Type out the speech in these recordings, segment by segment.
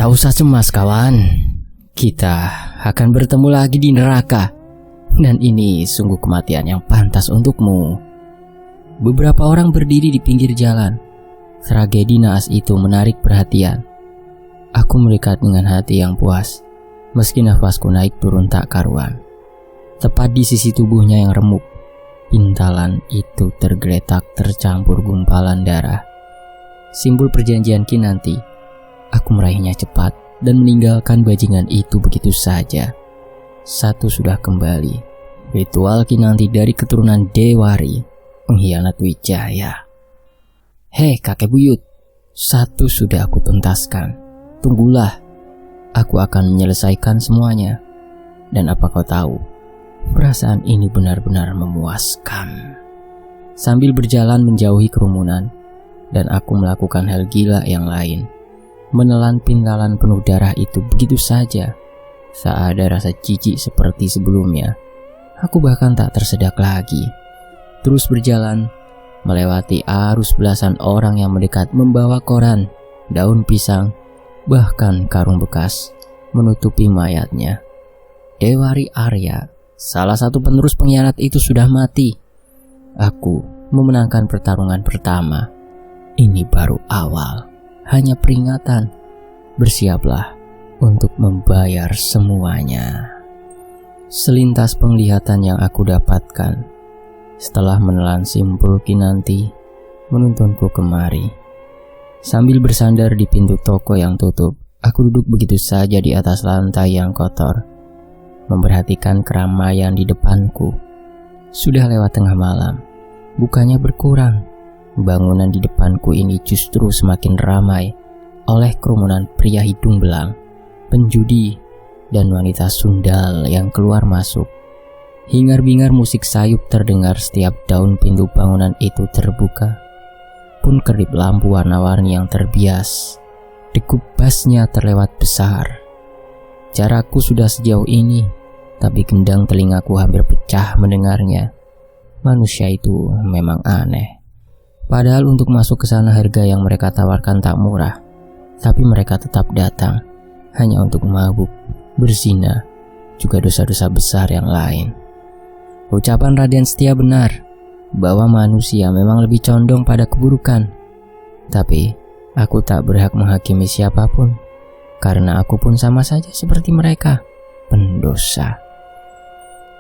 Tak usah cemas kawan, kita akan bertemu lagi di neraka. Dan ini sungguh kematian yang pantas untukmu. Beberapa orang berdiri di pinggir jalan. Tragedi naas itu menarik perhatian. Aku melihat dengan hati yang puas, meski nafasku naik turun tak karuan. Tepat di sisi tubuhnya yang remuk, pintalan itu tergeletak tercampur gumpalan darah. Simbol perjanjian kinanti. Aku meraihnya cepat dan meninggalkan bajingan itu begitu saja. Satu sudah kembali. Ritual kinanti dari keturunan Dewari, pengkhianat Wijaya. Hei kakek buyut, satu sudah aku tuntaskan. Tunggulah, aku akan menyelesaikan semuanya. Dan apa kau tahu, perasaan ini benar-benar memuaskan. Sambil berjalan menjauhi kerumunan, dan aku melakukan hal gila yang lain. Menelan pintalan penuh darah itu begitu saja. Tak ada rasa jijik seperti sebelumnya. Aku bahkan tak tersedak lagi. Terus berjalan, melewati arus belasan orang yang mendekat membawa koran, daun pisang, bahkan karung bekas menutupi mayatnya. Dewari Arya, salah satu penerus pengkhianat itu sudah mati. Aku memenangkan pertarungan pertama. Ini baru awal. Hanya peringatan, bersiaplah untuk membayar semuanya. Selintas penglihatan yang aku dapatkan setelah menelan simpul kinanti menuntunku kemari. Sambil bersandar di pintu toko yang tutup, aku duduk begitu saja di atas lantai yang kotor, memperhatikan keramaian di depanku. Sudah lewat tengah malam, bukannya berkurang. Bangunan di depanku ini justru semakin ramai oleh kerumunan pria hidung belang, penjudi, dan wanita sundal yang keluar masuk. Hingar-bingar musik sayup terdengar setiap daun pintu bangunan itu terbuka. Pun kerip lampu warna-warni yang terbias. Degup bassnya terlewat besar. Jarakku sudah sejauh ini, tapi gendang telingaku hampir pecah mendengarnya. Manusia itu memang aneh. Padahal untuk masuk ke sana harga yang mereka tawarkan tak murah, tapi mereka tetap datang hanya untuk mabuk, berzina, juga dosa-dosa besar yang lain. Ucapan Raden Setia benar, bahwa manusia memang lebih condong pada keburukan. Tapi aku tak berhak menghakimi siapapun, karena aku pun sama saja seperti mereka, pendosa.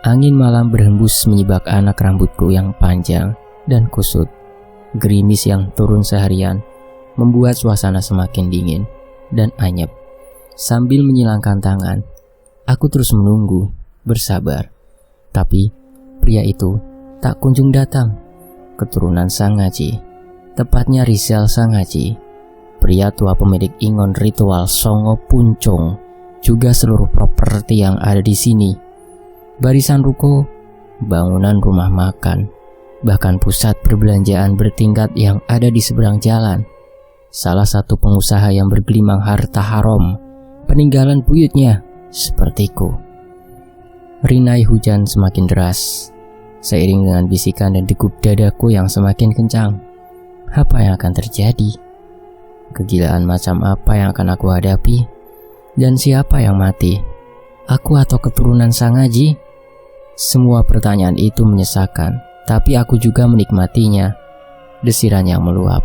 Angin malam berhembus menyibak anak rambutku yang panjang dan kusut. Gerimis yang turun seharian membuat suasana semakin dingin dan anyep. Sambil menyilangkan tangan, aku terus menunggu, bersabar. Tapi pria itu tak kunjung datang. Keturunan Sangaji, tepatnya Rizal Sangaji, pria tua pemilik Ingon Ritual Songo Puncong, juga seluruh properti yang ada di sini. Barisan ruko, bangunan rumah makan, bahkan pusat perbelanjaan bertingkat yang ada di seberang jalan. Salah satu pengusaha yang bergelimang harta haram, peninggalan buyutnya, sepertiku. Rinai hujan semakin deras, seiring dengan bisikan dan degup dadaku yang semakin kencang. Apa yang akan terjadi? Kegilaan macam apa yang akan aku hadapi? Dan siapa yang mati? Aku atau keturunan Sangaji? Semua pertanyaan itu menyesakan. Tapi aku juga menikmatinya. Desiran yang meluap.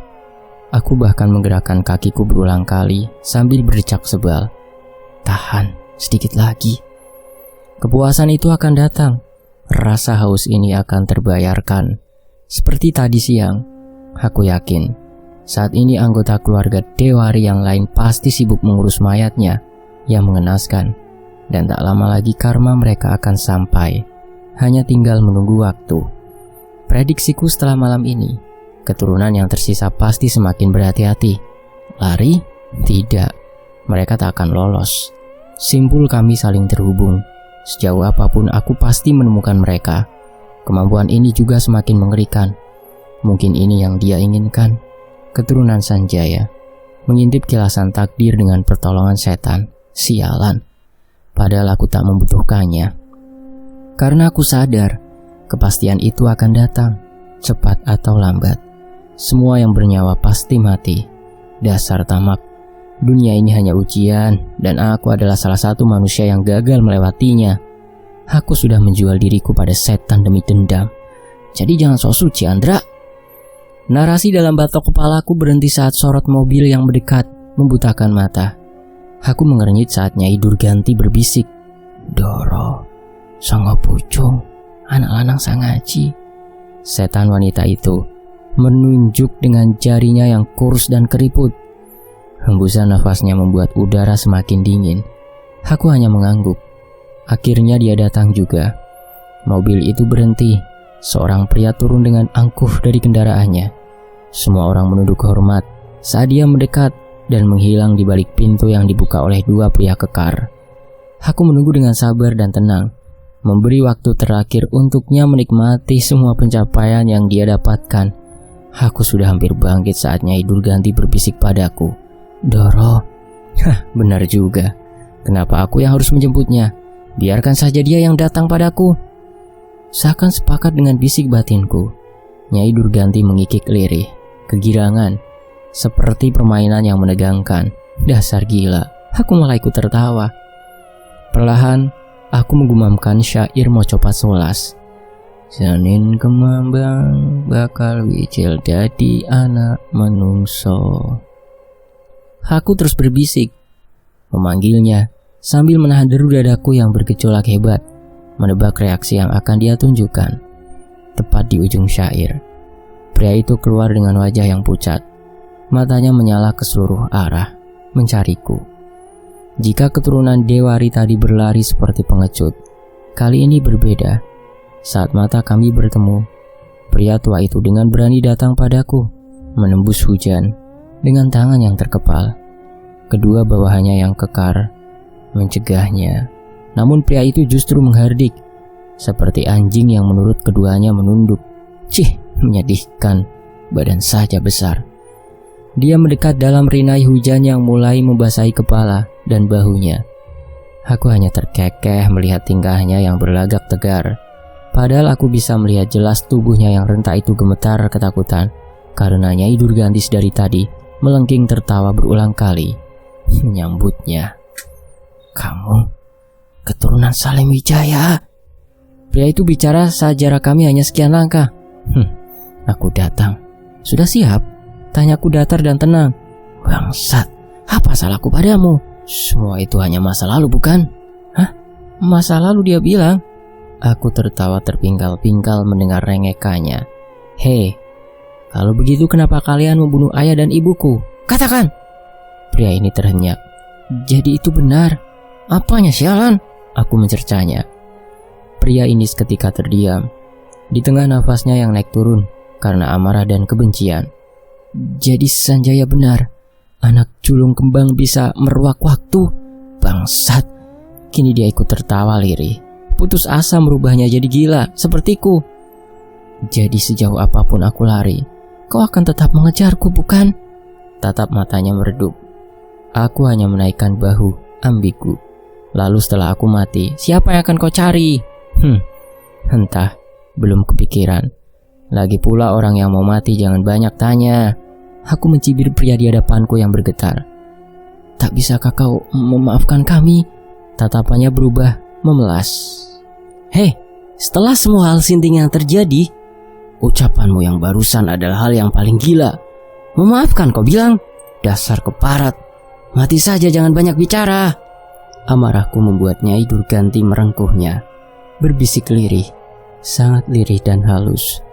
Aku bahkan menggerakkan kakiku berulang kali sambil berdecak sebal. Tahan, sedikit lagi. Kepuasan itu akan datang. Rasa haus ini akan terbayarkan. Seperti tadi siang, aku yakin saat ini anggota keluarga Dewari yang lain pasti sibuk mengurus mayatnya yang mengenaskan. Dan tak lama lagi karma mereka akan sampai. Hanya tinggal menunggu waktu. Prediksiku setelah malam ini, keturunan yang tersisa pasti semakin berhati-hati. Lari? Tidak, mereka tak akan lolos. Simpul kami saling terhubung. Sejauh apapun aku pasti menemukan mereka. Kemampuan ini juga semakin mengerikan. Mungkin ini yang dia inginkan. Keturunan Sanjaya mengintip kilasan takdir dengan pertolongan setan. Sialan. Padahal aku tak membutuhkannya. Karena aku sadar kepastian itu akan datang, cepat atau lambat. Semua yang bernyawa pasti mati. Dasar tamak. Dunia ini hanya ujian dan aku adalah salah satu manusia yang gagal melewatinya. Aku sudah menjual diriku pada setan demi dendam. Jadi jangan sok suci, Andra. Narasi dalam batok kepalaku berhenti saat sorot mobil yang mendekat membutakan mata. Aku mengernyit saat Nyai Durganti berbisik, "Doro, songo pucung, anak lanang sangaji." Setan wanita itu menunjuk dengan jarinya yang kurus dan keriput. Hembusan nafasnya membuat udara semakin dingin. Aku hanya mengangguk. Akhirnya dia datang juga. Mobil itu berhenti. Seorang pria turun dengan angkuh dari kendaraannya. Semua orang menunduk hormat saat dia mendekat dan menghilang di balik pintu yang dibuka oleh dua pria kekar. Aku menunggu dengan sabar dan tenang, memberi waktu terakhir untuknya menikmati semua pencapaian yang dia dapatkan. Aku sudah hampir bangkit saat Nyai Durganti berbisik padaku, "Doro." Benar juga. Kenapa aku yang harus menjemputnya? Biarkan saja dia yang datang padaku. Seakan sepakat dengan bisik batinku, Nyai Durganti mengikik lirih, kegirangan, seperti permainan yang menegangkan. Dasar gila, aku malah ikut tertawa. Perlahan, aku menggumamkan syair Mocopat 11. "Janin kemambang bakal wicil dadi anak menungso." Aku terus berbisik, memanggilnya sambil menahan deru dadaku yang bergejolak hebat, menebak reaksi yang akan dia tunjukkan. Tepat di ujung syair, pria itu keluar dengan wajah yang pucat. Matanya menyala ke seluruh arah, mencariku. Jika keturunan Dewari tadi berlari seperti pengecut, kali ini berbeda. Saat mata kami bertemu, pria tua itu dengan berani datang padaku, menembus hujan dengan tangan yang terkepal. Kedua bawahannya yang kekar mencegahnya. Namun pria itu justru menghardik, seperti anjing yang menurut keduanya menunduk. Cih, menyedihkan, badan saja besar. Dia mendekat dalam rinai hujan yang mulai membasahi kepala dan bahunya. Aku hanya terkekeh melihat tingkahnya yang berlagak tegar. Padahal aku bisa melihat jelas tubuhnya yang rentak itu gemetar ketakutan karena Nyai Durganti dari tadi melengking tertawa berulang kali menyambutnya. "Kamu keturunan Salim Wijaya?" Pria itu bicara saat jarak kami hanya sekian langkah. Aku datang. "Sudah siap?" Tanyaku datar dan tenang. "Bangsat, apa salahku padamu? Semua itu hanya masa lalu, bukan?" "Hah? Masa lalu?" dia bilang. Aku tertawa terpingkal-pingkal mendengar rengekannya. "Hei, kalau begitu kenapa kalian membunuh ayah dan ibuku? Katakan!" Pria ini terhenyak. "Jadi itu benar? Apanya, sialan?" Aku mencercanya. Pria ini seketika terdiam, di tengah nafasnya yang naik turun karena amarah dan kebencian. "Jadi Sanjaya benar, anak julung kembang bisa meruak waktu? Bangsat." Kini dia ikut tertawa lirih, putus asa merubahnya jadi gila sepertiku. "Jadi sejauh apapun aku lari, kau akan tetap mengejarku, bukan?" Tatap matanya meredup. Aku hanya menaikkan bahu, ambigu. "Lalu setelah aku mati, siapa yang akan kau cari?" Entah, belum kepikiran. Lagi pula orang yang mau mati jangan banyak tanya. Aku mencibir pria di hadapanku yang bergetar. "Tak bisakah kau memaafkan kami?" Tatapannya berubah, memelas. "Hei, setelah semua hal sinting yang terjadi, ucapanmu yang barusan adalah hal yang paling gila. Memaafkan kau bilang? Dasar keparat. Mati saja, jangan banyak bicara." Amarahku membuat Nyai Durganti merengkuhnya, berbisik lirih, sangat lirih dan halus,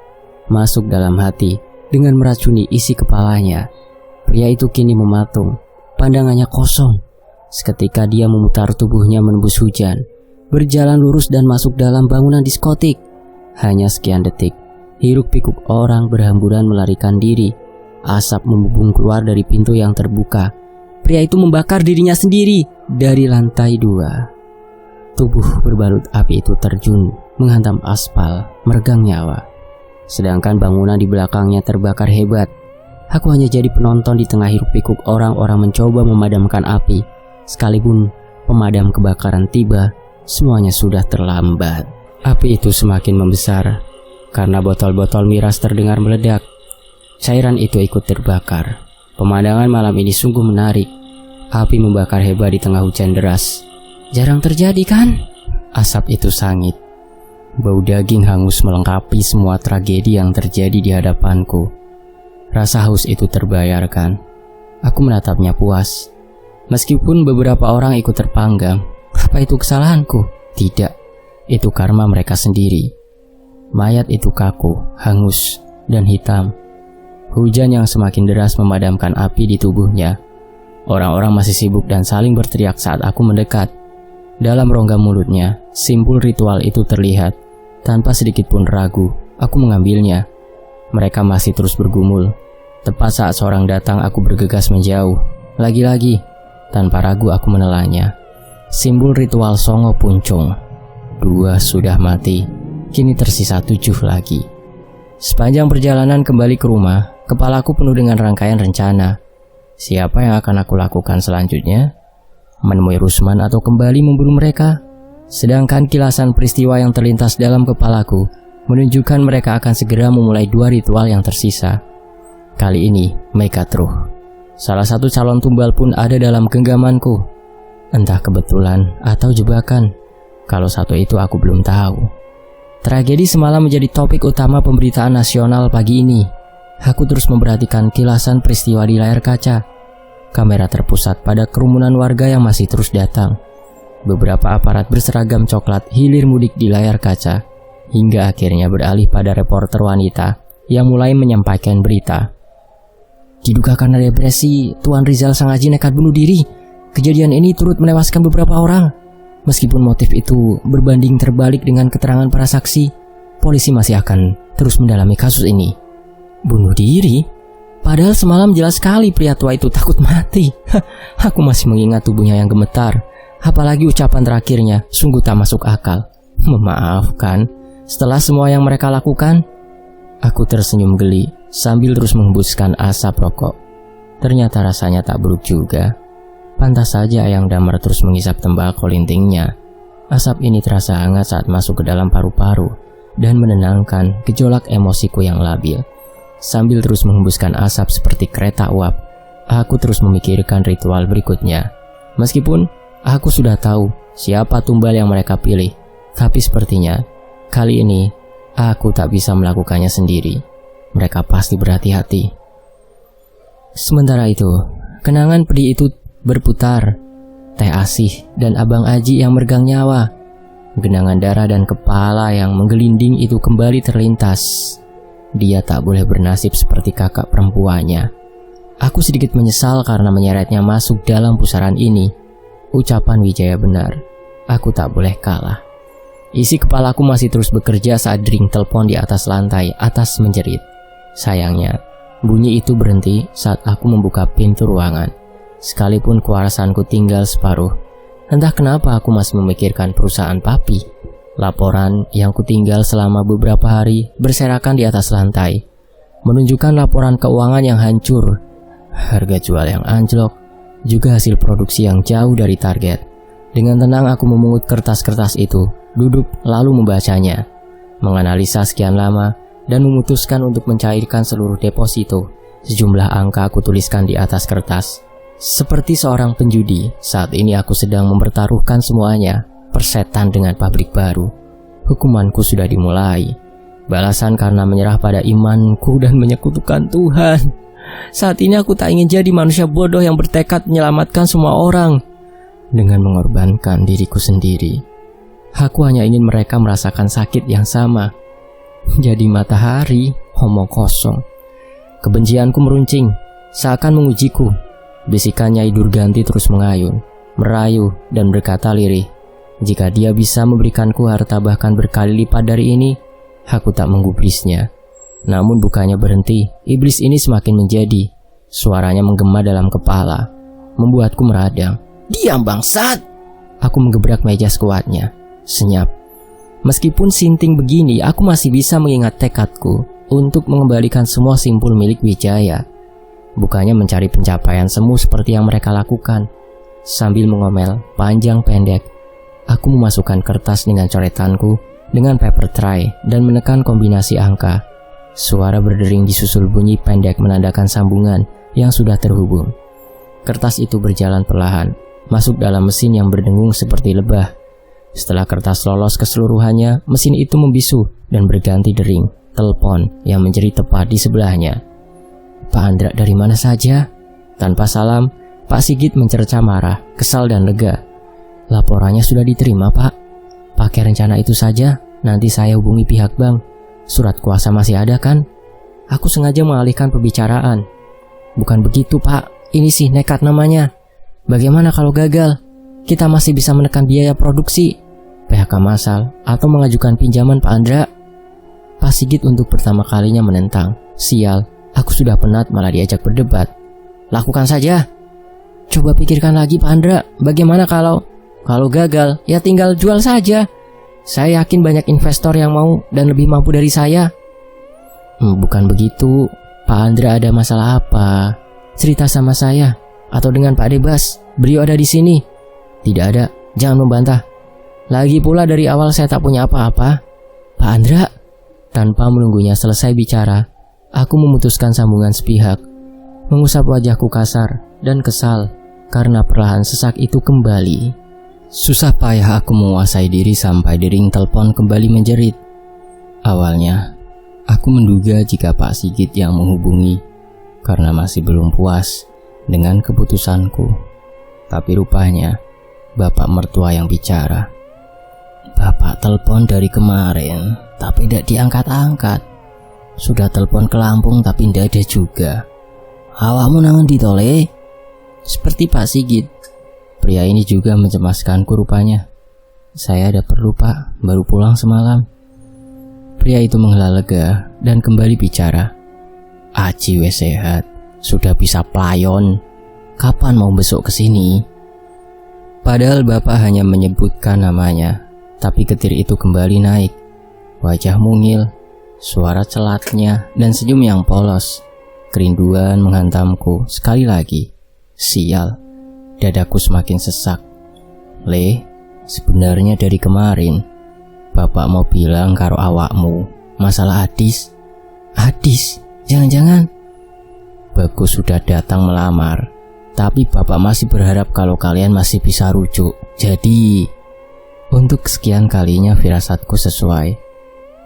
masuk dalam hati dengan meracuni isi kepalanya. Pria itu kini mematung, pandangannya kosong. Seketika dia memutar tubuhnya menembus hujan, berjalan lurus dan masuk dalam bangunan diskotik. Hanya sekian detik, hiruk pikuk orang berhamburan melarikan diri. Asap membubung keluar dari pintu yang terbuka. Pria itu membakar dirinya sendiri dari lantai 2. Tubuh berbalut api itu terjun, menghantam aspal, meregang nyawa. Sedangkan bangunan di belakangnya terbakar hebat. Aku hanya jadi penonton di tengah hiruk pikuk orang-orang mencoba memadamkan api. Sekalipun pemadam kebakaran tiba, semuanya sudah terlambat. Api itu semakin membesar karena botol-botol miras terdengar meledak. Cairan itu ikut terbakar. Pemandangan malam ini sungguh menarik. Api membakar hebat di tengah hujan deras. Jarang terjadi kan? Asap itu sangit. Bau daging hangus melengkapi semua tragedi yang terjadi di hadapanku. Rasa haus itu terbayarkan. Aku menatapnya puas. Meskipun beberapa orang ikut terpanggang, apa itu kesalahanku? Tidak, itu karma mereka sendiri. Mayat itu kaku, hangus, dan hitam. Hujan yang semakin deras memadamkan api di tubuhnya. Orang-orang masih sibuk dan saling berteriak saat aku mendekat. Dalam rongga mulutnya, simpul ritual itu terlihat. Tanpa sedikit pun ragu, aku mengambilnya. Mereka masih terus bergumul. Tepat saat seorang datang, aku bergegas menjauh. Lagi-lagi, tanpa ragu aku menelannya. Simbol ritual Songo Puncung. 2 sudah mati, kini tersisa 7 lagi. Sepanjang perjalanan kembali ke rumah, kepalaku penuh dengan rangkaian rencana. Siapa yang akan aku lakukan selanjutnya? Menemui Rusman atau kembali memburu mereka? Sedangkan kilasan peristiwa yang terlintas dalam kepalaku menunjukkan mereka akan segera memulai 2 ritual yang tersisa. Kali ini, Mekatruh. Salah satu calon tumbal pun ada dalam genggamanku. Entah kebetulan atau jebakan. Kalau satu itu aku belum tahu. Tragedi semalam menjadi topik utama pemberitaan nasional pagi ini. Aku terus memperhatikan kilasan peristiwa di layar kaca. Kamera terpusat pada kerumunan warga yang masih terus datang. Beberapa aparat berseragam coklat hilir mudik di layar kaca, hingga akhirnya beralih pada reporter wanita yang mulai menyampaikan berita. Diduga karena depresi, Tuan Rizal Sangaji nekat bunuh diri. Kejadian ini turut menewaskan beberapa orang. Meskipun motif itu berbanding terbalik dengan keterangan para saksi, polisi masih akan terus mendalami kasus ini. Bunuh diri? Padahal semalam jelas sekali pria tua itu takut mati. Aku masih mengingat tubuhnya yang gemetar. Apalagi ucapan terakhirnya sungguh tak masuk akal. Memaafkan, setelah semua yang mereka lakukan. Aku tersenyum geli sambil terus menghembuskan asap rokok. Ternyata rasanya tak buruk juga. Pantas saja Ayang Damar terus menghisap tembakau lintingnya. Asap ini terasa hangat saat masuk ke dalam paru-paru dan menenangkan gejolak emosiku yang labil. Sambil terus menghembuskan asap seperti kereta uap, aku terus memikirkan ritual berikutnya. Meskipun aku sudah tahu siapa tumbal yang mereka pilih, tapi sepertinya kali ini aku tak bisa melakukannya sendiri. Mereka pasti berhati-hati. Sementara itu, kenangan pedih itu berputar. Teh Asih dan Abang Aji yang meregang nyawa. Genangan darah dan kepala yang menggelinding itu kembali terlintas. Dia tak boleh bernasib seperti kakak perempuannya. Aku sedikit menyesal karena menyeretnya masuk dalam pusaran ini. Ucapan Wijaya benar. Aku tak boleh kalah. Isi kepalaku masih terus bekerja saat dering telepon di atas lantai atas menjerit. Sayangnya, bunyi itu berhenti saat aku membuka pintu ruangan. Sekalipun kewarasanku tinggal separuh, entah kenapa aku masih memikirkan perusahaan papi. Laporan yang kutinggal selama beberapa hari berserakan di atas lantai, menunjukkan laporan keuangan yang hancur, harga jual yang anjlok, juga hasil produksi yang jauh dari target. Dengan tenang aku memungut kertas-kertas itu, duduk lalu membacanya, menganalisa sekian lama, dan memutuskan untuk mencairkan seluruh deposito. Sejumlah angka aku tuliskan di atas kertas. Seperti seorang penjudi, saat ini aku sedang mempertaruhkan semuanya, persetan dengan pabrik baru. Hukumanku sudah dimulai. Balasan karena menyerah pada imanku dan menyekutukan Tuhan. Saat ini aku tak ingin jadi manusia bodoh yang bertekad menyelamatkan semua orang dengan mengorbankan diriku sendiri. Aku hanya ingin mereka merasakan sakit yang sama. Jadi matahari, omong kosong. Kebencianku meruncing, seakan mengujiku. Bisikan Nyai Durganti terus mengayun, merayu, dan berkata lirih. Jika dia bisa memberikanku harta bahkan berkali lipat dari ini, aku tak menggubrisnya. Namun bukannya berhenti, iblis ini semakin menjadi. Suaranya menggema dalam kepala, membuatku meradang. Diam bangsat! Aku menggebrak meja sekuatnya. Senyap. Meskipun sinting begini, aku masih bisa mengingat tekadku untuk mengembalikan semua simpul milik Wijaya. Bukannya mencari pencapaian semu seperti yang mereka lakukan. Sambil mengomel panjang pendek, aku memasukkan kertas dengan coretanku dengan paper tray dan menekan kombinasi angka. Suara berdering disusul bunyi pendek menandakan sambungan yang sudah terhubung. Kertas itu berjalan perlahan, masuk dalam mesin yang berdengung seperti lebah. Setelah kertas lolos keseluruhannya, mesin itu membisu dan berganti dering telepon yang menjerit tepat di sebelahnya. "Pak Andra dari mana saja?" Tanpa salam, Pak Sigit mencerca marah, kesal dan lega. "Laporannya sudah diterima, Pak. Pakai rencana itu saja, nanti saya hubungi pihak bank. Surat kuasa masih ada kan? Aku sengaja mengalihkan pembicaraan." "Bukan begitu, Pak. Ini sih nekat namanya. Bagaimana kalau gagal? Kita masih bisa menekan biaya produksi, PHK massal, atau mengajukan pinjaman, Pak Andra." Pak Sigit untuk pertama kalinya menentang. "Sial, aku sudah penat malah diajak berdebat." "Lakukan saja. Coba pikirkan lagi, Pak Andra. Bagaimana kalau gagal, ya tinggal jual saja. Saya yakin banyak investor yang mau dan lebih mampu dari saya." "Bukan begitu. Pak Andra ada masalah apa? Cerita sama saya atau dengan Pak Debas. Beliau ada di sini." "Tidak ada, jangan membantah. Lagi pula dari awal saya tak punya apa-apa." "Pak Andra." Tanpa menunggunya selesai bicara, aku memutuskan sambungan sepihak, mengusap wajahku kasar dan kesal karena perlahan sesak itu kembali. Susah payah aku menguasai diri sampai dering telepon kembali menjerit. Awalnya, aku menduga jika Pak Sigit yang menghubungi karena masih belum puas dengan keputusanku. Tapi rupanya, bapak mertua yang bicara. "Bapak telepon dari kemarin, tapi tidak diangkat-angkat. Sudah telepon ke Lampung tapi tidak ada juga. Awakmu nangan ditole?" Seperti Pak Sigit, pria ini juga mencemaskanku rupanya. "Saya ada perlu, Pak, baru pulang semalam." Pria itu menghela lega dan kembali bicara. "Aji wes sehat, sudah bisa playon. Kapan mau besok kesini?" Padahal bapak hanya menyebutkan namanya, tapi getir itu kembali naik. Wajah mungil, suara celatnya, dan senyum yang polos. Kerinduan menghantamku sekali lagi. Sial, dadaku semakin sesak. "Le, sebenarnya dari kemarin bapak mau bilang karo awakmu masalah Adis." "Adis? Jangan-jangan Bagus sudah datang melamar, tapi bapak masih berharap kalau kalian masih bisa rujuk. Jadi, untuk kesekian kalinya firasatku sesuai.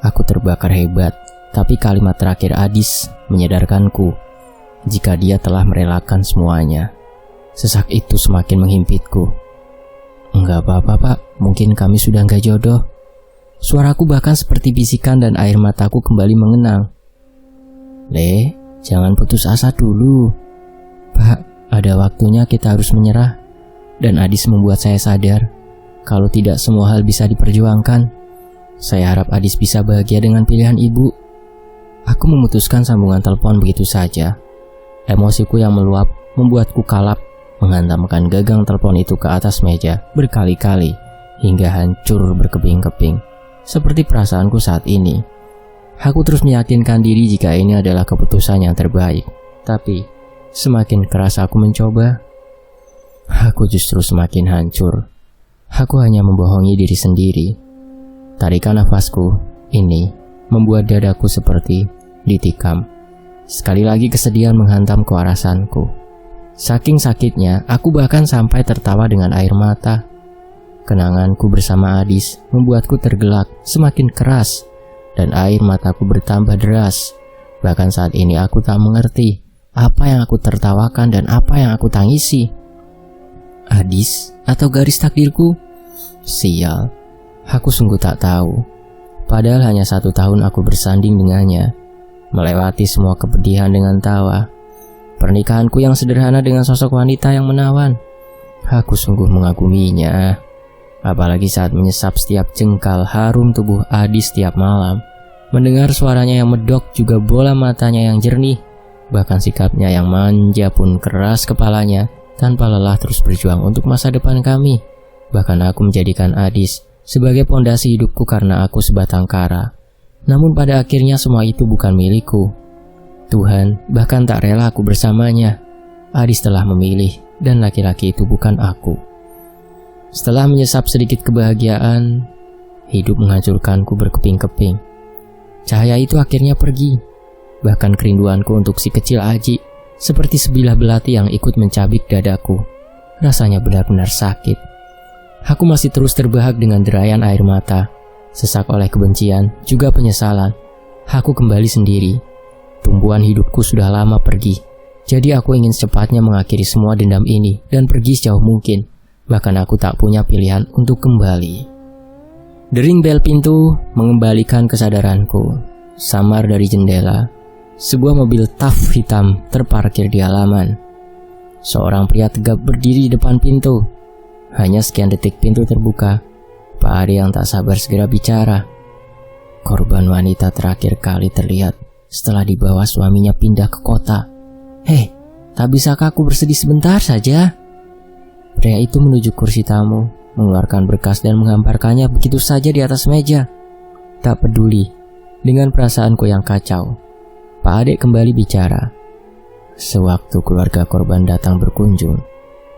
Aku terbakar hebat, tapi kalimat terakhir Adis menyadarkanku jika dia telah merelakan semuanya. Sesak itu semakin menghimpitku. "Enggak apa-apa, Pak, mungkin kami sudah enggak jodoh." Suaraku bahkan seperti bisikan dan air mataku kembali mengenang. "Le, jangan putus asa dulu. Pak, ada waktunya kita harus menyerah." Dan Adis membuat saya sadar kalau tidak semua hal bisa diperjuangkan. Saya harap Adis bisa bahagia dengan pilihan ibu. Aku memutuskan sambungan telepon begitu saja. Emosiku yang meluap membuatku kalap menghantamkan gagang telepon itu ke atas meja berkali-kali hingga hancur berkeping-keping. Seperti perasaanku saat ini. Aku terus meyakinkan diri jika ini adalah keputusan yang terbaik. Tapi semakin keras aku mencoba, aku justru semakin hancur. Aku hanya membohongi diri sendiri. Tarikan nafasku ini membuat dadaku seperti ditikam. Sekali lagi kesedihan menghantam kewarasanku. Saking sakitnya, aku bahkan sampai tertawa dengan air mata. Kenanganku bersama Adis membuatku tergelak semakin keras, dan air mataku bertambah deras. Bahkan saat ini aku tak mengerti apa yang aku tertawakan dan apa yang aku tangisi. Adis atau garis takdirku? Sial, aku sungguh tak tahu. Padahal hanya 1 tahun aku bersanding dengannya, melewati semua kepedihan dengan tawa. Pernikahanku yang sederhana dengan sosok wanita yang menawan. Aku sungguh mengaguminya. Apalagi saat menyesap setiap jengkal harum tubuh Adis setiap malam. Mendengar suaranya yang medok, juga bola matanya yang jernih. Bahkan sikapnya yang manja pun keras kepalanya, tanpa lelah terus berjuang untuk masa depan kami. Bahkan aku menjadikan Adis sebagai pondasi hidupku karena aku sebatang kara. Namun pada akhirnya semua itu bukan milikku. Tuhan bahkan tak rela aku bersamanya. Adis telah memilih, dan laki-laki itu bukan aku. Setelah menyesap sedikit kebahagiaan, hidup menghancurkanku berkeping-keping. Cahaya itu akhirnya pergi. Bahkan kerinduanku untuk si kecil Aji seperti sebilah belati yang ikut mencabik dadaku. Rasanya benar-benar sakit. Aku masih terus terbahak dengan derayan air mata, sesak oleh kebencian, juga penyesalan. Aku kembali sendiri. Tumpuan hidupku sudah lama pergi. Jadi aku ingin secepatnya mengakhiri semua dendam ini dan pergi sejauh mungkin. Bahkan aku tak punya pilihan untuk kembali. Dering bel pintu mengembalikan kesadaranku. Samar dari jendela, sebuah mobil TAF hitam terparkir di halaman. Seorang pria tegap berdiri di depan pintu. Hanya sekian detik pintu terbuka. Pak Ade yang tak sabar segera bicara. Korban wanita terakhir kali terlihat setelah dibawa suaminya pindah ke kota. "Hei, tak bisakah aku bersedih sebentar saja?" Pria itu menuju kursi tamu, mengeluarkan berkas dan menghamparkannya begitu saja di atas meja. Tak peduli dengan perasaanku yang kacau, Pak Ade kembali bicara. Sewaktu keluarga korban datang berkunjung,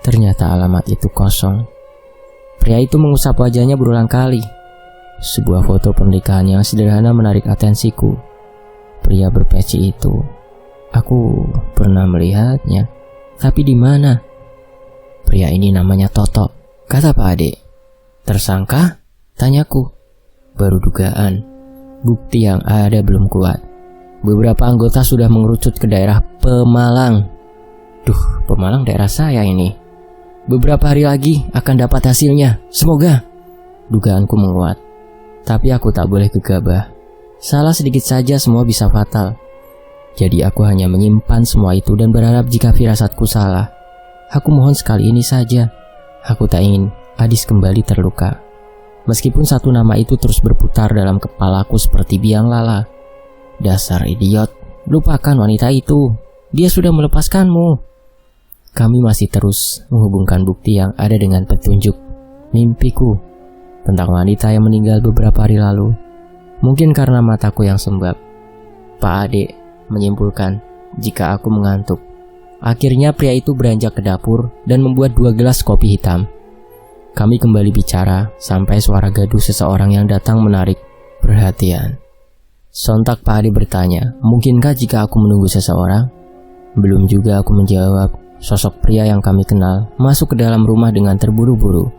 ternyata alamat itu kosong. Pria itu mengusap wajahnya berulang kali. Sebuah foto pernikahan yang sederhana menarik atensiku. Pria berpeci itu, aku pernah melihatnya, tapi di mana? Pria ini namanya Toto, kata Pak Ade. Tersangka? Tanyaku. Baru dugaan. Bukti yang ada belum kuat. Beberapa anggota sudah mengerucut ke daerah Pemalang. Duh, Pemalang daerah saya ini. Beberapa hari lagi akan dapat hasilnya, semoga. Dugaanku menguat. Tapi aku tak boleh gegabah. Salah sedikit saja semua bisa fatal. Jadi aku hanya menyimpan semua itu dan berharap jika firasatku salah. Aku mohon sekali ini saja. Aku tak ingin Adis kembali terluka. Meskipun satu nama itu terus berputar dalam kepalaku seperti biang lala. Dasar idiot, lupakan wanita itu. Dia sudah melepaskanmu. Kami masih terus menghubungkan bukti yang ada dengan petunjuk mimpiku tentang wanita yang meninggal beberapa hari lalu. Mungkin karena mataku yang sembab. Pak Ade menyimpulkan jika aku mengantuk. Akhirnya pria itu beranjak ke dapur dan membuat 2 gelas kopi hitam. Kami kembali bicara sampai suara gaduh seseorang yang datang menarik perhatian. Sontak Pak Ade bertanya, mungkinkah jika aku menunggu seseorang? Belum juga aku menjawab, sosok pria yang kami kenal masuk ke dalam rumah dengan terburu-buru.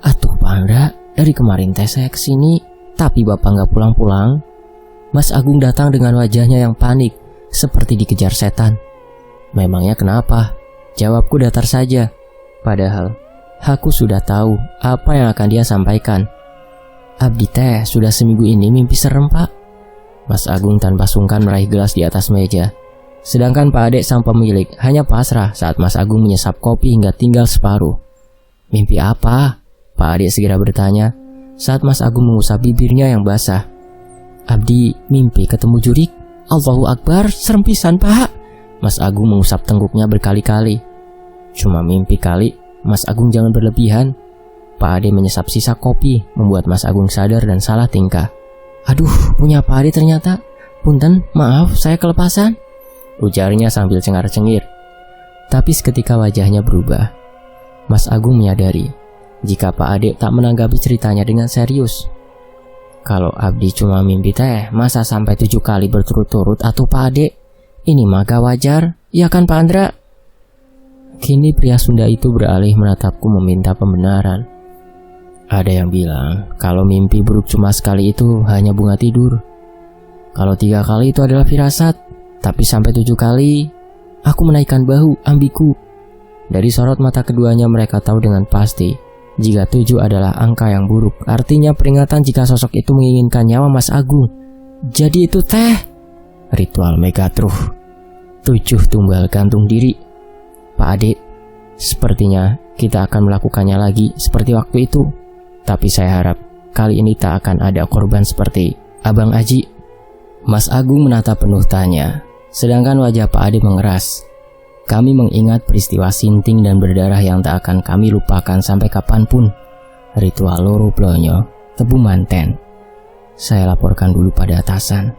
Atuh Pak Andra, dari kemarin teh saya kesini, tapi Bapak nggak pulang-pulang. Mas Agung datang dengan wajahnya yang panik, seperti dikejar setan. Memangnya kenapa? Jawabku datar saja. Padahal aku sudah tahu apa yang akan dia sampaikan. Abdi teh sudah seminggu ini mimpi serem Pak. Mas Agung tanpa sungkan meraih gelas di atas meja. Sedangkan Pak Ade sang pemilik hanya pasrah saat Mas Agung menyesap kopi hingga tinggal separuh. Mimpi apa? Pak Ade segera bertanya saat Mas Agung mengusap bibirnya yang basah. Abdi mimpi ketemu jurik. Allahu Akbar, serem pisan Pak. Mas Agung mengusap tengguknya berkali-kali. Cuma mimpi kali, Mas Agung jangan berlebihan. Pak Ade menyesap sisa kopi, membuat Mas Agung sadar dan salah tingkah. Aduh, punya Pak Ade ternyata. Punten, maaf saya kelepasan, ujarnya sambil cengar-cengir. Tapi seketika wajahnya berubah. Mas Agung menyadari jika Pak Ade tak menanggapi ceritanya dengan serius. Kalau Abdi cuma mimpi teh, masa sampai 7 kali berturut-turut atau Pak Ade? Ini mah gak wajar, ya kan Pak Andra? Kini pria Sunda itu beralih menatapku meminta pembenaran. Ada yang bilang kalau mimpi buruk cuma sekali itu hanya bunga tidur. Kalau 3 kali itu adalah firasat, tapi sampai 7 kali aku menaikkan bahu ambiku. Dari sorot mata keduanya mereka tahu dengan pasti jika 7 adalah angka yang buruk. Artinya peringatan jika sosok itu menginginkan nyawa Mas Agung. Jadi itu teh ritual Megatruh, 7 tumbal gantung diri. Pak Ade, sepertinya kita akan melakukannya lagi seperti waktu itu. Tapi saya harap kali ini tak akan ada korban seperti Abang Aji. Mas Agung menatap penuh tanya, sedangkan wajah Pak Ade mengeras. Kami mengingat peristiwa sinting dan berdarah yang tak akan kami lupakan sampai kapanpun. Ritual loro plonyo, tebu manten. Saya laporkan dulu pada atasan.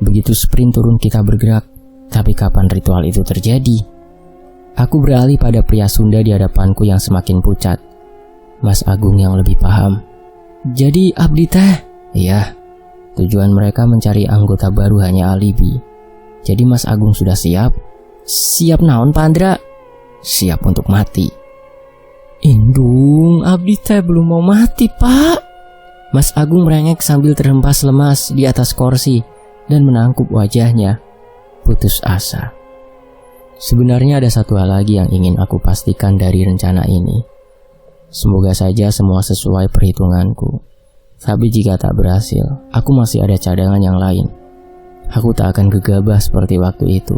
Begitu sprint turun kita bergerak, tapi kapan ritual itu terjadi? Aku beralih pada pria Sunda di hadapanku yang semakin pucat. Mas Agung yang lebih paham. Jadi Abdi teh? Iya, tujuan mereka mencari anggota baru hanya alibi. Jadi Mas Agung sudah siap? Siap naon Pandra? Siap untuk mati. Indung, abdi teh belum mau mati pak. Mas Agung merengek sambil terhempas lemas di atas kursi dan menangkup wajahnya putus asa. Sebenarnya ada satu hal lagi yang ingin aku pastikan dari rencana ini. Semoga saja semua sesuai perhitunganku. Tapi jika tak berhasil, aku masih ada cadangan yang lain. Aku tak akan gegabah seperti waktu itu.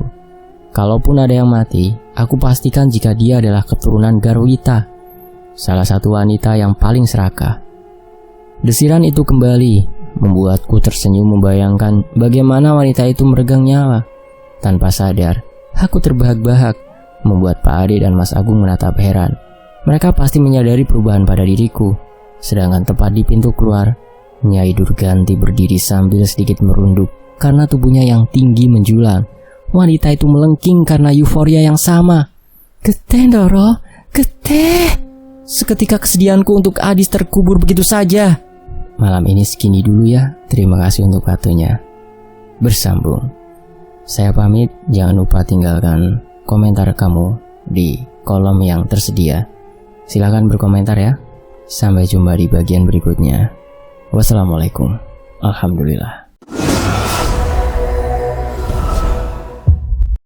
Kalaupun ada yang mati, aku pastikan jika dia adalah keturunan Garwita, salah satu wanita yang paling serakah. Desiran itu kembali membuatku tersenyum membayangkan bagaimana wanita itu meregang nyawa. Tanpa sadar, aku terbahak-bahak, membuat Pak Ade dan Mas Agung menatap heran. Mereka pasti menyadari perubahan pada diriku. Sedangkan tepat di pintu keluar, Nyai Durganti berdiri sambil sedikit merunduk karena tubuhnya yang tinggi menjulang. Wanita itu melengking karena euforia yang sama. Geteh Ndoro, geteh. Seketika kesedihanku untuk Adis terkubur begitu saja. Malam ini segini dulu ya. Terima kasih untuk waktunya. Bersambung. Saya pamit, jangan lupa tinggalkan komentar kamu di kolom yang tersedia. Silakan berkomentar ya. Sampai jumpa di bagian berikutnya. Wassalamualaikum. Alhamdulillah.